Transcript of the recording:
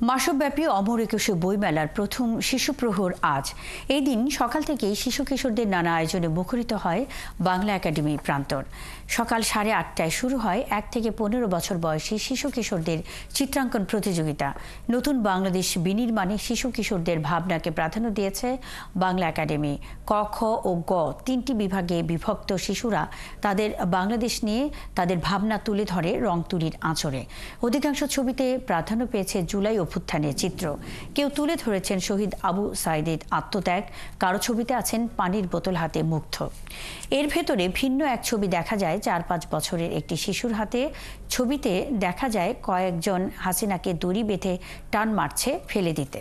মাসব্যাপী অমর একুশে বইমেলার প্রথম শিশু প্রহর আজ। এই দিন সকাল থেকেই শিশু কিশোরদের নানা আয়োজনে মুখরিত হয় বাংলা একাডেমি প্রান্তর। সকাল 8:30টায় শুরু হয় 1 থেকে 15 বছর বয়সী শিশু কিশোরদের চিত্রাঙ্কন প্রতিযোগিতা। নতুন বাংলাদেশ বিনির্মাণে শিশু কিশোরদের ভাবনাকে প্রাধান্য দিয়েছে বাংলা একাডেমি। ক, খ ও গ 3টি বিভাগে বিভক্ত শিশুরা তাদের বাংলাদেশ নিয়ে তাদের ভাবনা তুলে ধরে রং তুলির আঁচড়ে। অধিকাংশ ছবিতে প্রাধান্য পেয়েছে জুলাই অভ্যুত্থানের চিত্র। কেউ তুলে ধরেছেন শহীদ আবু সাঈদের আত্মত্যাগ, কারো ছবিতে আছেন পানির বোতল হাতে মুগ্ধ। এর ভেতরে ভিন্ন এক ছবি দেখা যায় 4-5 বছরের একটি শিশুর হাতে। ছবিতে দেখা যায় কয়েকজন হাসিনাকে দড়ি বেঁধে টান মারছে ফেলে দিতে।